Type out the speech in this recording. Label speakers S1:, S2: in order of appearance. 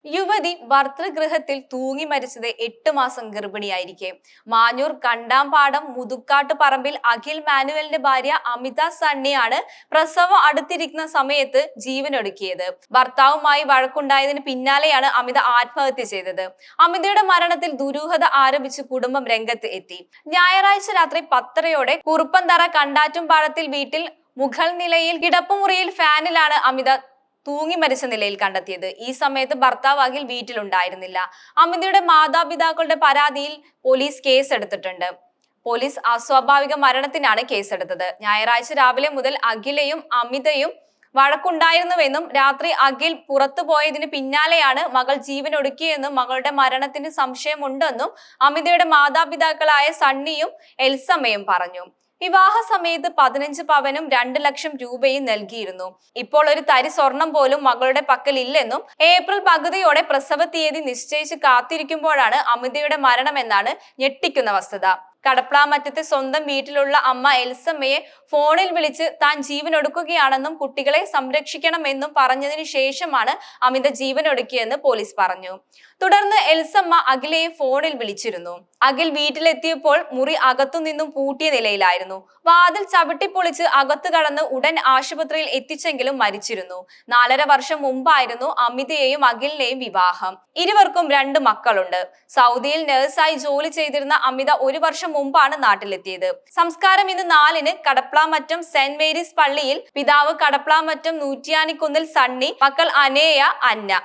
S1: യുവതി ഭർതൃഗൃഹത്തിൽ തൂങ്ങി മരിച്ചത് 8 മാസം ഗർഭിണിയായിരിക്കെ. മാഞ്ഞൂർ കണ്ടാംപാടം മുതുക്കാട്ട് പറമ്പിൽ അഖിൽ മാനുവലിന്റെ ഭാര്യ അമിത സണ്ണിയാണ് പ്രസവം അടുത്തിരിക്കുന്ന സമയത്ത് ജീവനൊടുക്കിയത്. ഭർത്താവുമായി വഴക്കുണ്ടായതിന് പിന്നാലെയാണ് അമിത ആത്മഹത്യ ചെയ്തത്. അമിതയുടെ മരണത്തിൽ ദുരൂഹത ആരോപിച്ച് കുടുംബം രംഗത്ത് എത്തി. ഞായറാഴ്ച രാത്രി 10:30-ഓടെ കുറുപ്പന്തറ കണ്ടാറ്റുംപാടത്തിൽ വീട്ടിൽ മുകൾ നിലയിൽ കിടപ്പുമുറിയിൽ ഫാനിലാണ് അമിത തൂങ്ങി മരിച്ച നിലയിൽ കണ്ടെത്തിയത്. ഈ സമയത്ത് ഭർത്താവ് അഖിൽ വീട്ടിലുണ്ടായിരുന്നില്ല. അമിതയുടെ മാതാപിതാക്കളുടെ പരാതിയിൽ പോലീസ് കേസെടുത്തിട്ടുണ്ട്. പോലീസ് അസ്വാഭാവിക മരണത്തിനാണ് കേസെടുത്തത്. ഞായറാഴ്ച രാവിലെ മുതൽ അഖിലയും അമിതയും വഴക്കുണ്ടായിരുന്നുവെന്നും രാത്രി അഖിൽ പുറത്തു പോയതിന് പിന്നാലെയാണ് മകൾ ജീവനൊടുക്കിയെന്നും മകളുടെ മരണത്തിന് സംശയമുണ്ടെന്നും അമിതയുടെ മാതാപിതാക്കളായ സണ്ണിയും എൽസമ്മയും പറഞ്ഞു. വിവാഹ സമയത്ത് 15 പവനും 2 ലക്ഷം രൂപയും നൽകിയിരുന്നു. ഇപ്പോൾ ഒരു തരി സ്വർണം പോലും മകളുടെ പക്കൽ ഇല്ലെന്നും ഏപ്രിൽ പകുതിയോടെ പ്രസവ തീയതി നിശ്ചയിച്ച് കാത്തിരിക്കുമ്പോഴാണ് അമിതയുടെ മരണമെന്നാണ് ഞെട്ടിക്കുന്ന വസ്തുത. കടപ്ലാമറ്റത്തെ സ്വന്തം വീട്ടിലുള്ള അമ്മ എൽസമ്മയെ ഫോണിൽ വിളിച്ച് താൻ ജീവനൊടുക്കുകയാണെന്നും കുട്ടികളെ സംരക്ഷിക്കണമെന്നും പറഞ്ഞതിനു ശേഷമാണ് അമിത ജീവനൊടുക്കിയെന്ന് പോലീസ് പറഞ്ഞു. തുടർന്ന് എൽസമ്മ അഖിലയെ ഫോണിൽ വിളിച്ചിരുന്നു. അഖിൽ വീട്ടിലെത്തിയപ്പോൾ മുറി അകത്തുനിന്നും പൂട്ടിയ നിലയിലായിരുന്നു. വാതിൽ ചവിട്ടിപ്പൊളിച്ച് അകത്തു കടന്ന് ഉടൻ ആശുപത്രിയിൽ എത്തിച്ചെങ്കിലും മരിച്ചിരുന്നു. 4.5 വർഷം മുമ്പായിരുന്നു അമിതയെയും അഖിലിനെയും വിവാഹം. ഇരുവർക്കും 2 മക്കളുണ്ട്. സൗദിയിൽ നഴ്സായി ജോലി ചെയ്തിരുന്ന അമിത 1 വർഷം മുമ്പാണ് നാട്ടിലെത്തിയത്. സംസ്കാരം ഇന്ന് 4-ന് കടപ്ലാമറ്റം സെന്റ് മേരീസ് പള്ളിയിൽ. പിതാവ് കടപ്ലാമറ്റം നൂറ്റിയാനിക്കുന്നിൽ സണ്ണി, മക്കൾ അനേയ, അന്ന.